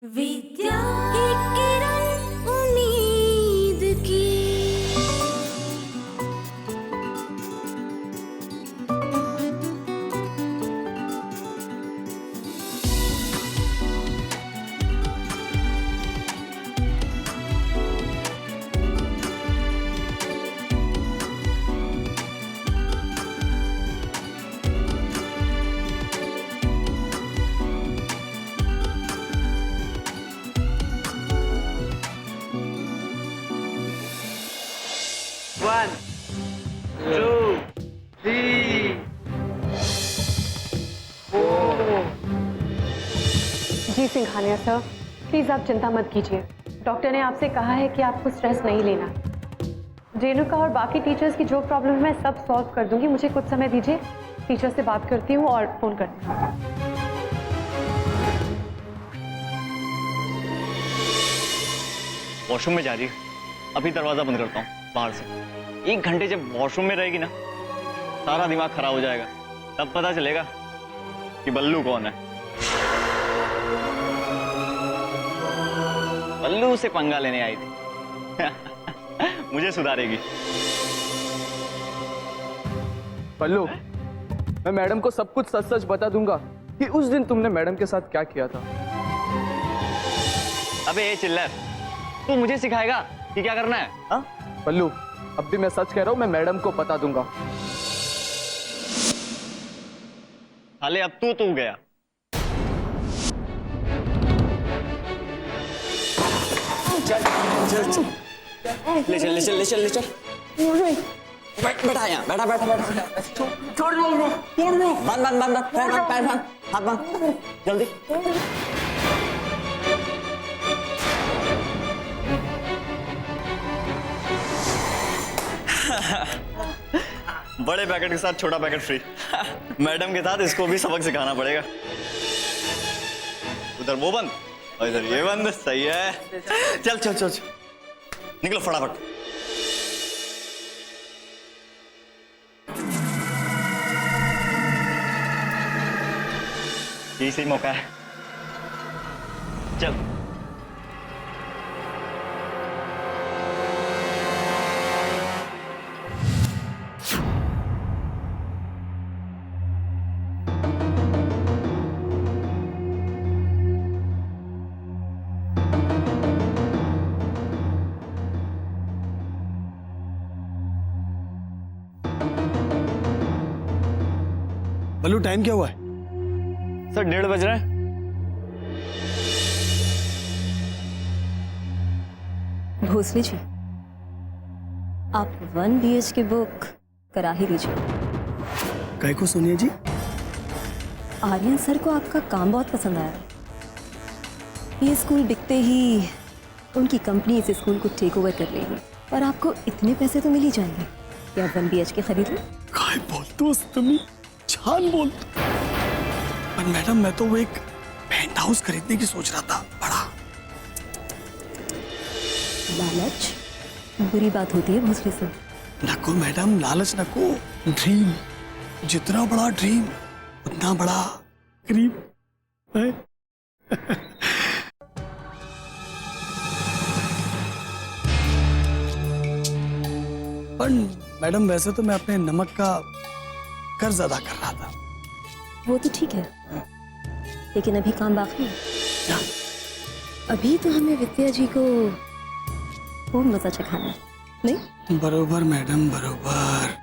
विद्या एक किरण उम्मीद की। One, two, three, four. जी सिंघानिया सर, प्लीज आप चिंता मत कीजिए। डॉक्टर ने आपसे कहा है कि आपको स्ट्रेस नहीं लेना। रेणुका और बाकी टीचर्स की जो प्रॉब्लम है मैं सब सॉल्व कर दूंगी। मुझे कुछ समय दीजिए, टीचर से बात करती हूँ और फोन करती हूँ। वॉशरूम में जा रही है, अभी दरवाजा बंद करता हूँ बाहर से। 1 घंटे जब वॉशरूम में रहेगी ना, सारा दिमाग खराब हो जाएगा। तब पता चलेगा कि बल्लू कौन है। बल्लू से पंगा लेने आई थी। मुझे सुधारेगी। बल्लू, मैं मैडम को सब कुछ सच सच बता दूंगा कि उस दिन तुमने मैडम के साथ क्या किया था। अबे ये चिल्लर, तू मुझे सिखाएगा कि क्या करना है? हाँ? बल्लू, अब भी मैं सच कह रहा हूँ, मैं मैडम को बता दूंगा। हाले अब तू गया। ले चल। बैठा यहाँ, बैठा। छोड़ दो। बंद, पैर बांध, हाथ बांध, जल्दी। बड़े पैकेट के साथ छोटा पैकेट फ्री। मैडम के साथ इसको भी सबक सिखाना पड़ेगा। उधर वो बंद और इधर ये बंद। सही है। चल निकलो फटाफट। ये सही मौका है। चल। बल्लू, टाइम क्या हुआ है? सर 1:30 बज रहे हैं। भोसले जी, आप 1 BHK बुक करा ही दीजिए। काय को सोनिया जी? आर्यन सर को आपका काम बहुत पसंद आया। ये स्कूल बिकते ही उनकी कंपनी इस स्कूल को टेक ओवर कर लेगी और आपको इतने पैसे तो मिल ही जाएंगे कि आप 1 BHK खरीद लें। काय बोलते हो तुम? छान बोल। पर मैडम, मैं तो वो एक पेंट हाउस खरीदने की सोच रहा था, बड़ा। लालच बुरी बात होती है भोसले सर। नको मैडम, लालच नको। ड्रीम, जितना बड़ा ड्रीम उतना बड़ा क्रीम है। पर मैडम, वैसे तो मैं अपने नमक का कर्ज अदा कर रहा था। वो तो ठीक है, लेकिन अभी काम बाकी है। क्या? अभी तो हमें विद्या जी को खूब मजा चखाना है, नहीं? बरोबर मैडम, बरोबर।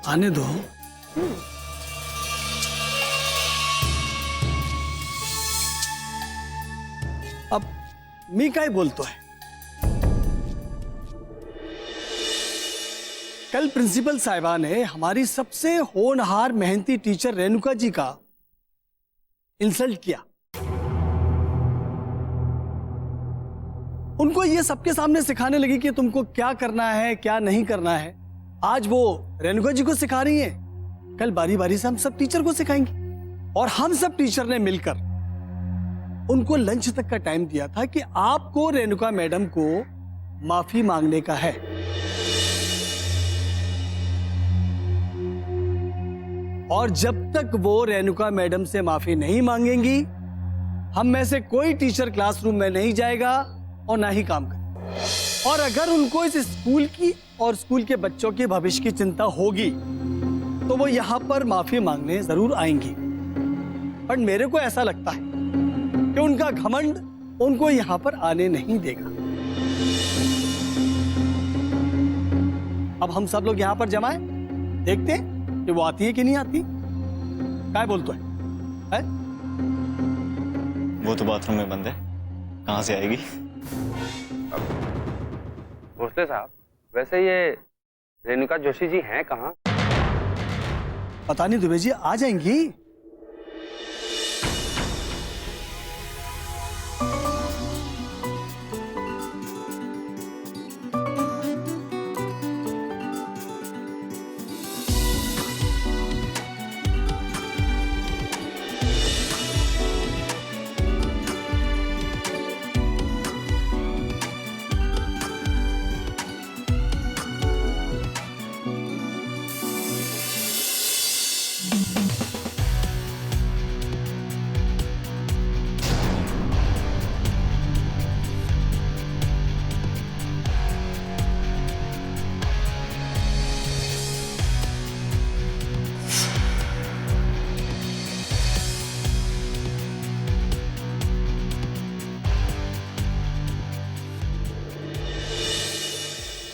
आने दो। अब मी काय बोलतो है? कल प्रिंसिपल साहिबा ने हमारी सबसे होनहार मेहनती टीचर रेणुका जी का इंसल्ट किया। उनको ये सबके सामने सिखाने लगी कि तुमको क्या करना है, क्या नहीं करना है। आज वो रेणुका जी को सिखा रही हैं, कल बारी बारी से हम सब टीचर को सिखाएंगे। और हम सब टीचर ने मिलकर उनको लंच तक का टाइम दिया था कि आपको रेणुका मैडम को माफी मांगने का है। और जब तक वो रेणुका मैडम से माफी नहीं मांगेंगी हम में से कोई टीचर क्लासरूम में नहीं जाएगा और ना ही काम करेगा। और अगर उनको इस स्कूल की और स्कूल के बच्चों के भविष्य की चिंता होगी तो वो यहाँ पर माफी मांगने जरूर आएंगी। पर मेरे को ऐसा लगता है कि उनका घमंड उनको यहाँ पर आने नहीं देगा। अब हम सब लोग यहाँ पर जमाए, देखते हैं कि वो आती है कि नहीं आती। क्या बोलते है? वो तो बाथरूम में बंद है, कहाँ से आएगी? भोसले साहब, वैसे ये रेणुका जोशी जी हैं कहाँ? पता नहीं, दुबे जी आ जाएंगी।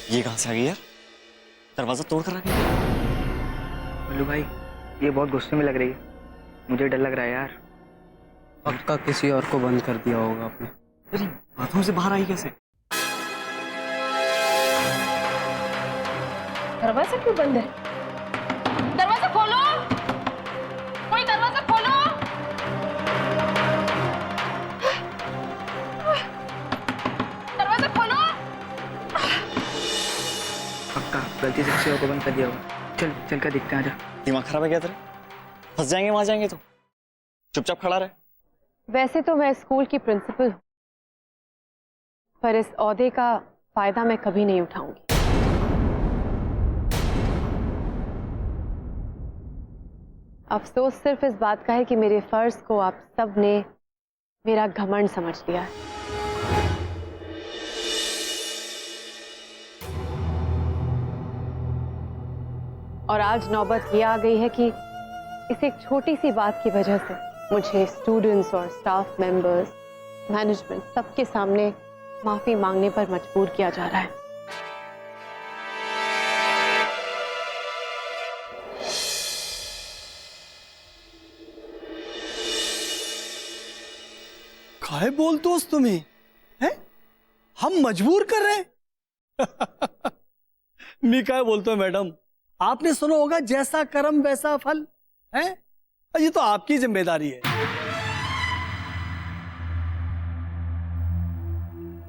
ये कहाँ से आ गई यार? दरवाजा तोड़ कर आ गई। बोलू भाई, ये बहुत गुस्से में लग रही है, मुझे डर लग रहा है यार। पक्का किसी और को बंद कर दिया होगा आपने। अरे बाथरूम से बाहर आई कैसे? दरवाजा क्यों बंद है? दरवाजा खोलो, कोई दरवाजा खोलो। दरवाजा खोलो। पक्का गलती से किसी और को बंद कर दिया होगा। चल चल कर दिखते हैं, आजा। दिमाग खराब है क्या तेरा? फंस जाएंगे वहां जाएंगे तो। चुपचाप खड़ा रहे। वैसे तो मैं स्कूल की प्रिंसिपल हूँ, पर इस ओहदे का फायदा मैं कभी नहीं उठाऊंगी। अफसोस सिर्फ इस बात का है कि मेरे फर्ज को आप सब ने मेरा घमंड समझ लिया है। और आज नौबत ये आ गई है कि इस एक छोटी सी बात की वजह से मुझे स्टूडेंट्स और स्टाफ मेंबर्स, मैनेजमेंट सबके सामने माफी मांगने पर मजबूर किया जा रहा है। काहे बोल दोस्त तुम्हें हैं? हम मजबूर कर रहे हैं? मैं क्या बोलता हूं मैडम, आपने सुना होगा जैसा कर्म वैसा फल है। ये तो आपकी जिम्मेदारी है।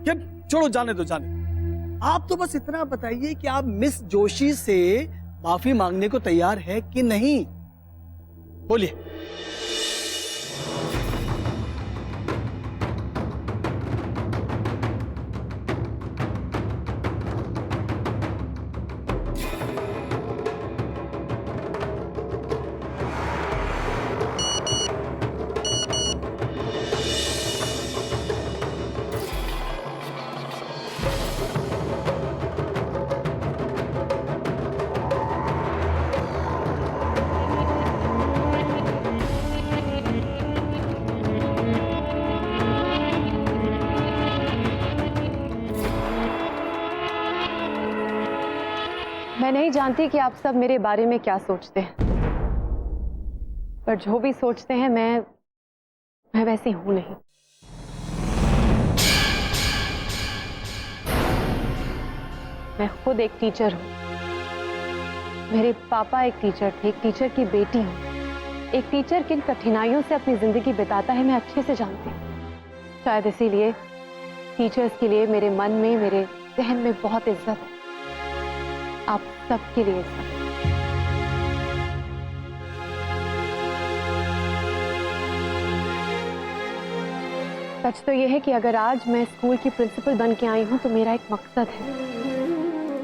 क्या छोड़ो, जाने दो जाने दो। आप तो बस इतना बताइए कि आप मिस जोशी से माफी मांगने को तैयार है कि नहीं, बोलिए। मैं नहीं जानती कि आप सब मेरे बारे में क्या सोचते हैं, पर जो भी सोचते हैं मैं वैसी हूं नहीं। मैं खुद एक टीचर हूं। मेरे पापा एक टीचर थे, एक टीचर की बेटी हूं। एक टीचर किन कठिनाइयों से अपनी जिंदगी बिताता है मैं अच्छे से जानती हूं। शायद इसीलिए टीचर्स के लिए मेरे मन में, मेरे जहन में बहुत इज्जत है। आप सबके लिए इज्जत। सच तो यह है कि अगर आज मैं स्कूल की प्रिंसिपल बन के आई हूं तो मेरा एक मकसद है।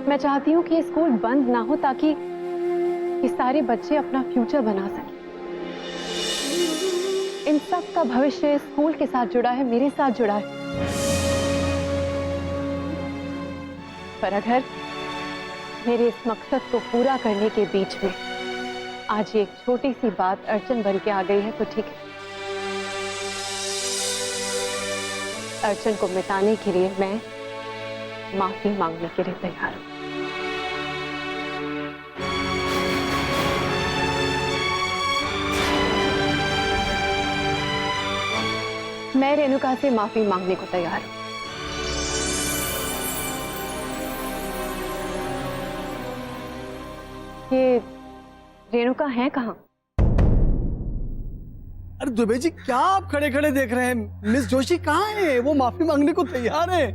मैं चाहती हूं कि ये स्कूल बंद ना हो ताकि ये सारे बच्चे अपना फ्यूचर बना सकें। इन सब का भविष्य स्कूल के साथ जुड़ा है, मेरे साथ जुड़ा है। पर अगर मेरे इस मकसद को पूरा करने के बीच में आज ये एक छोटी सी बात अड़चन बन के आ गई है तो ठीक है। अड़चन को मिटाने के लिए मैं माफी मांगने के लिए तैयार हूं। मैं रेणुका से माफी मांगने को तैयार हूं। ये रेणुका है कहाँ? अरे दुबे जी, क्या आप खड़े खड़े देख रहे हैं? मिस जोशी कहाँ है? वो माफी मांगने को तैयार है।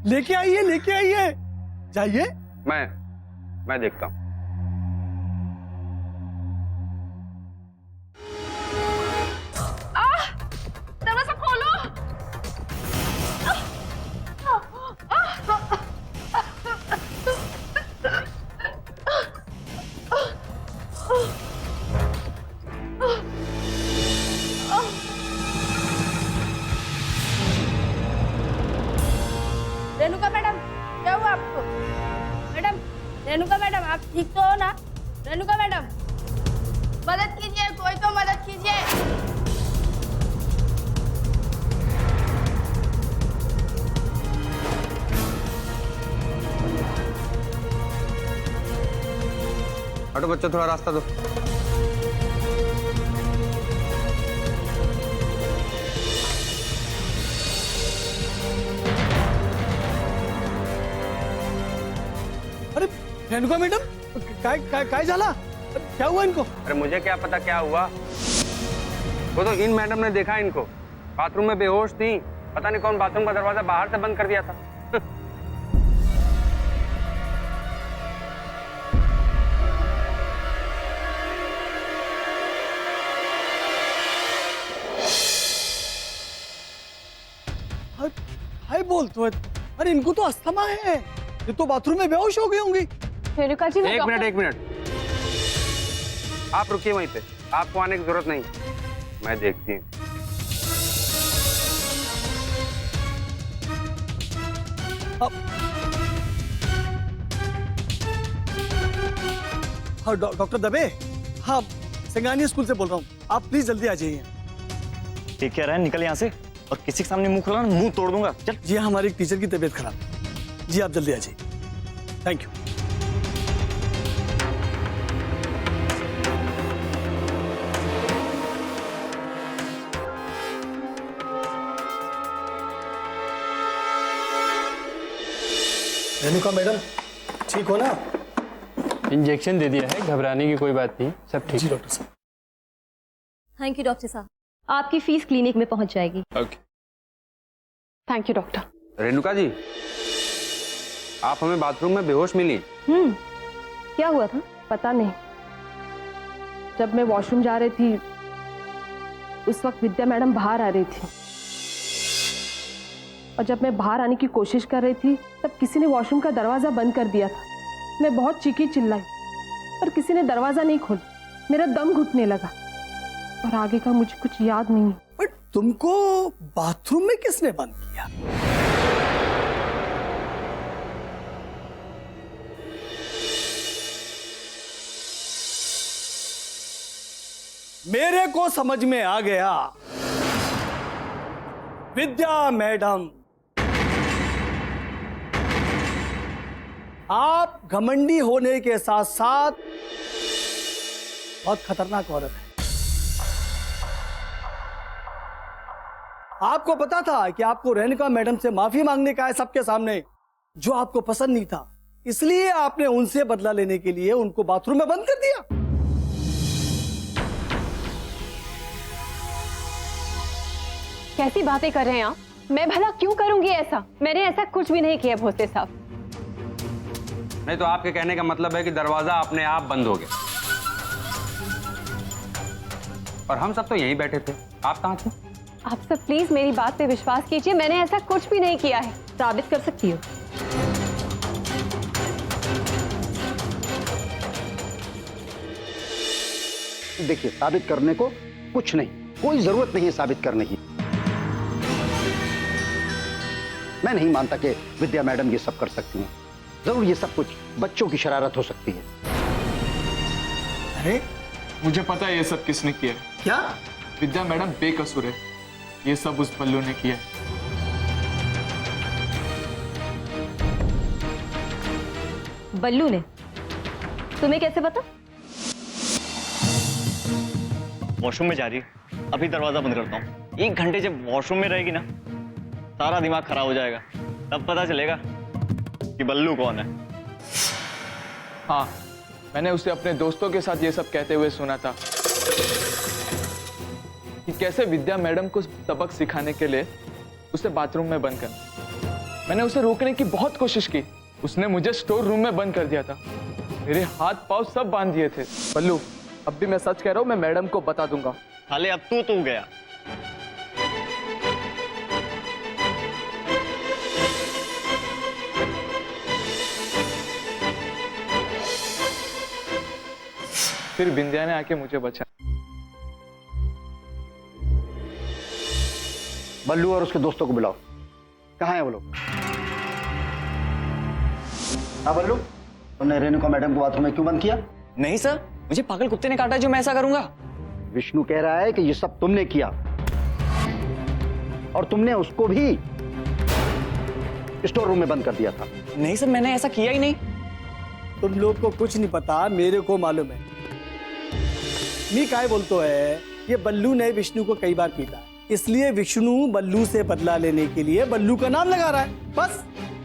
लेके आइए, लेके आइए, जाइए। मैं देखता हूँ। दरवाजा खोलो। रेणुका मैडम, क्या हुआ आपको? मैडम, रेणुका मैडम, आप ठीक तो हो ना? रेणुका मैडम, मदद कीजिए, कोई तो मदद कीजिए। हटो बच्चों, थोड़ा रास्ता दो। अरे रेणुका मैडम, काय झाला? क्या हुआ इनको? अरे मुझे क्या पता क्या हुआ। वो तो इन मैडम ने देखा इनको बाथरूम में बेहोश थी। पता नहीं कौन बाथरूम का दरवाजा बाहर से बंद कर दिया था। हाय बोल तो। अरे इनको तो अस्थमा है, ये तो बाथरूम में बेहोश हो गई होंगी। रेणुका जी, एक मिनट, आप रुकिए वहीं पे, आपको आने की जरूरत नहीं, मैं देखती हूँ। हाँ डॉक्टर दबे, हाँ सिंगानिया स्कूल से बोल रहा हूँ, आप प्लीज जल्दी आ जाइए। ठीक कह रहा है, निकल यहाँ से। और किसी के सामने मुंह खुला ना, मुंह तोड़ दूंगा। चल। जी हमारी एक टीचर की तबीयत खराब है। जी आप जल्दी आ जाइए। Thank you. रेणुका मैडम, ठीक हो ना? इंजेक्शन दे दिया है, घबराने की कोई बात नहीं, सब ठीक। जी डॉक्टर साहब। थैंक यू डॉक्टर साहब, आपकी फीस क्लिनिक में पहुंच जाएगी। Okay. Thank you doctor. Renuka ji, आप हमें बाथरूम में बेहोश मिली। क्या हुआ था? पता नहीं, जब मैं वॉशरूम जा रही थी उस वक्त विद्या मैडम बाहर आ रही थी, और जब मैं बाहर आने की कोशिश कर रही थी तब किसी ने वॉशरूम का दरवाजा बंद कर दिया था। मैं बहुत चीखी चिल्लाई पर किसी ने दरवाजा नहीं खोला। मेरा दम घुटने लगा और आगे का मुझे कुछ याद नहीं। बट तुमको बाथरूम में किसने बंद किया? मेरे को समझ में आ गया, विद्या मैडम, आप घमंडी होने के साथ साथ बहुत खतरनाक औरत है। आपको पता था कि आपको रेणुका मैडम से माफी मांगने का है सबके सामने, जो आपको पसंद नहीं था, इसलिए आपने उनसे बदला लेने के लिए उनको बाथरूम में बंद कर दिया। कैसी बातें कर रहे हैं आप? मैं भला क्यों करूंगी ऐसा? मैंने ऐसा कुछ भी नहीं किया भोसले साहब। नहीं तो आपके कहने का मतलब है कि दरवाजा अपने आप बंद हो गया, और हम सब तो यहीं बैठे थे, आप कहाँ थे? आप सब प्लीज मेरी बात पे विश्वास कीजिए, मैंने ऐसा कुछ भी नहीं किया है। साबित कर सकती हो? देखिए, साबित करने को कुछ नहीं, कोई जरूरत नहीं है साबित करने की। मैं नहीं मानता कि विद्या मैडम ये सब कर सकती हैं। जरूर ये सब कुछ बच्चों की शरारत हो सकती है। अरे मुझे पता है ये सब किसने किया है। क्या? विद्या मैडम बेकसूर है, ये सब उस बल्लू ने किया है। बल्लू ने? तुम्हें कैसे पता? वॉशरूम में जा रही है, अभी दरवाजा बंद करता हूँ। 1 घंटे जब वॉशरूम में रहेगी ना, सारा दिमाग खराब हो जाएगा। तब पता चलेगा कि बल्लू कौन है। हाँ, मैंने उसे अपने दोस्तों के साथ ये सब कहते हुए सुना था कि कैसे विद्या मैडम को सबक सिखाने के लिए उसे बाथरूम में बंद कर। मैंने उसे रोकने की बहुत कोशिश की, उसने मुझे स्टोर रूम में बंद कर दिया था। मेरे हाथ पांव सब बांध दिए थे। बल्लू, अब भी मैं सच कह रहा हूँ, मैं मैडम को बता दूंगा। हाले अब तू गया। फिर बिंदिया ने आके मुझे बचा। बल्लू और उसके दोस्तों को बुलाओ। कहाँ हैं वो लोग? हाँ बल्लू, तुमने रेणुका मैडम को बाथरूम में क्यों बंद किया? नहीं सर, मुझे पागल कुत्ते ने काटा जो मैं ऐसा करूंगा। विष्णु कह रहा है कि ये सब तुमने किया और तुमने उसको भी स्टोर रूम में बंद कर दिया था। नहीं सर, मैंने ऐसा किया ही नहीं। तुम लोग को कुछ नहीं पता, मेरे को मालूम है। मी काय बोलतो है, ये बल्लू ने विष्णु को कई बार पीटा, इसलिए विष्णु बल्लू से बदला लेने के लिए बल्लू का नाम लगा रहा है, बस।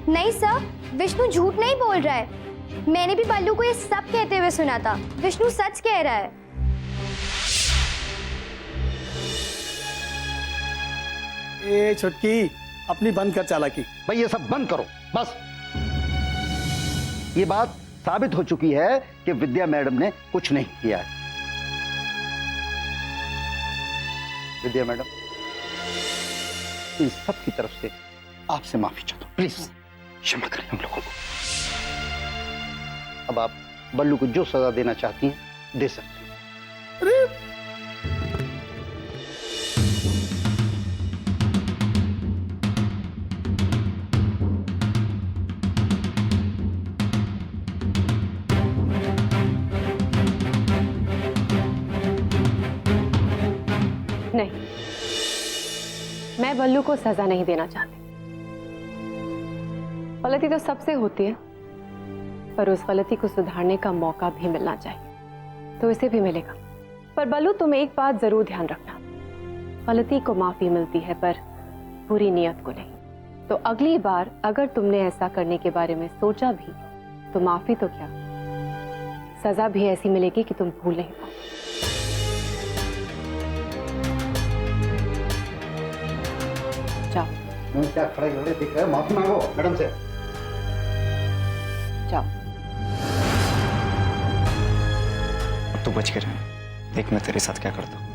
नहीं सर, विष्णु झूठ नहीं बोल रहा है। मैंने भी बल्लू को ये सब कहते हुए सुना था। विष्णु सच कह रहा है। ए छुटकी, अपनी बंद कर चालाकी। भाई ये सब बंद करो, बस। ये बात साबित हो चुकी है कि विद्या मैडम ने कुछ नहीं किया है। विद्या मैडम, इन सब की तरफ से आपसे माफी चाहता हूं, प्लीज क्षमा करें हम लोगों को। अब आप बल्लू को जो सजा देना चाहती हैं दे सकती हैं। अरे नहीं, मैं बल्लू को सजा नहीं देना चाहती। गलती तो सबसे होती है, पर उस गलती को सुधारने का मौका भी मिलना चाहिए, तो इसे भी मिलेगा। पर बल्लू, तुम एक बात जरूर ध्यान रखना, गलती को माफी मिलती है पर बुरी नियत को नहीं। तो अगली बार अगर तुमने ऐसा करने के बारे में सोचा भी तो माफी तो क्या, सजा भी ऐसी मिलेगी कि तुम भूल नहीं पाओ। जाओ। क्या खड़े खड़े दिख रहे हो? माफी मांगो मैडम से। जाओ। तू बच के रह, देख मैं तेरे साथ क्या करता हूँ।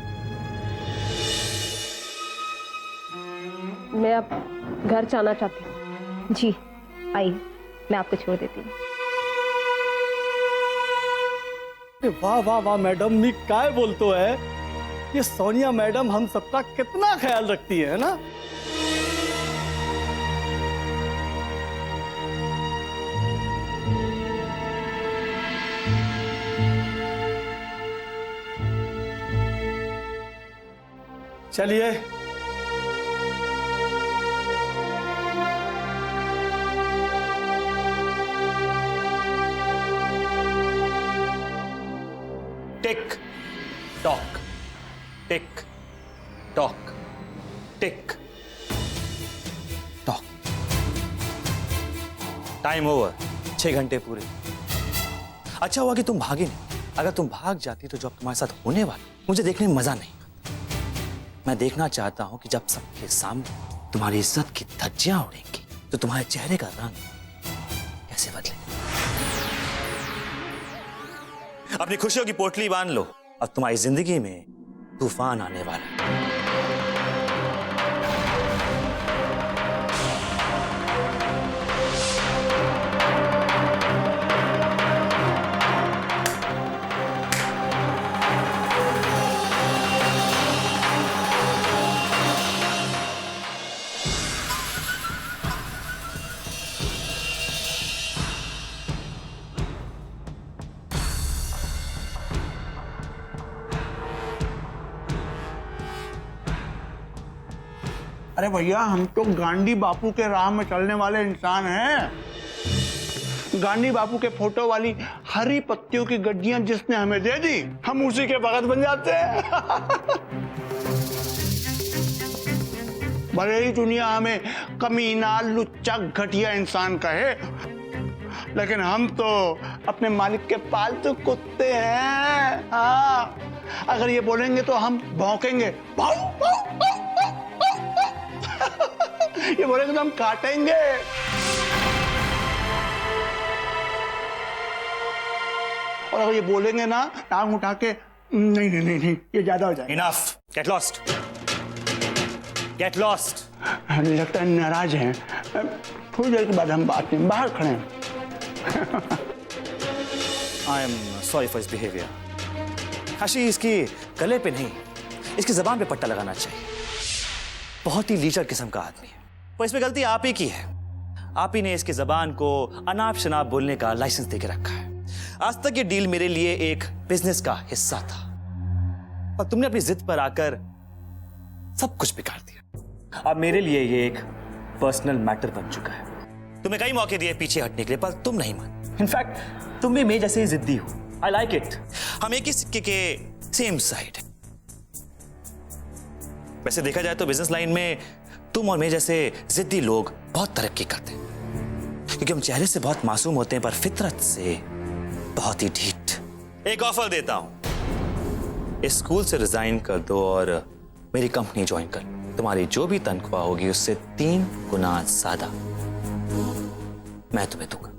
मैं अब घर जाना चाहती हूँ। जी आइए, मैं आपको छोड़ देती हूँ। वाह वाह वाह मैडम, मी काय बोलतो है, ये सोनिया मैडम हम सबका कितना ख्याल रखती है ना। चलिए tick tock, tick tock, tick tock. Time over, 6 घंटे पूरे। अच्छा हुआ कि तुम भागे नहीं। अगर तुम भाग जाती तो जो अब तुम्हारे साथ होने वाला मुझे देखने में मजा नहीं। मैं देखना चाहता हूं कि जब सबके सामने तुम्हारी इज्जत की धज्जियां उड़ेंगी तो तुम्हारे चेहरे का रंग कैसे बदले। अपनी खुशियों की पोटली बांध लो, अब तुम्हारी जिंदगी में तूफान आने वाला है। अरे भैया हम तो गांधी बापू के राह में चलने वाले इंसान हैं। गांधी बापू के फोटो वाली हरी पत्तियों की गड्डियां जिसने हमें दे दी, हम उसी के भगत बन जाते हैं। भले ही दुनिया हमें कमीना, लुच्चा, घटिया इंसान कहे, लेकिन हम तो अपने मालिक के पालतू कुत्ते हैं। हाँ, अगर ये बोलेंगे तो हम भौंकेंगे, भाऊ, भाऊ, भाऊ, भाऊ, भाऊ। ये बोलेंगे तो हम काटेंगे। और अगर ये बोलेंगे ना, टांग उठा के नहीं नहीं नहीं नहीं, ये ज्यादा हो जाएगा। Enough, get lost, get lost. लगता है नाराज हैं। थोड़ी देर के बाद हम बात में बाहर खड़े हैं। I am sorry for his behaviour. Kashi इसकी गले पे नहीं, इसकी जबान पे पट्टा लगाना चाहिए। बहुत ही लीचर किस्म का आदमी है, पर इसमें गलती आप ही की है। आप ही ने इसकी जबान को अनाप शनाप बोलने का लाइसेंस देके रखा है। आज तक ये डील मेरे लिए एक बिजनेस का हिस्सा था, और तुमने अपनी जिद पर आकर सब कुछ बिगाड़ दिया। अब मेरे लिए ये एक पर्सनल मैटर बन चुका है। तुम्हें कई मौके दिए पीछे हटने के लिए, पर तुम नहीं मान। इनफैक्ट तुम भी मेरे जैसे ही जिद्दी हो। I like it. हम एक ही सिक्के के सेम साइड। वैसे देखा जाए तो बिजनेस लाइन में तुम और मेरे जैसे जिद्दी लोग बहुत तरक्की करते हैं, क्योंकि हम चेहरे से बहुत मासूम होते हैं, पर फितरत से बहुत ही ढीठ। एक ऑफर देता हूं, इस स्कूल से रिजाइन कर दो और मेरी कंपनी ज्वाइन कर। तुम्हारी जो भी तनख्वाह होगी उससे 3 गुना ज्यादा मैं तुम्हें दूंगा।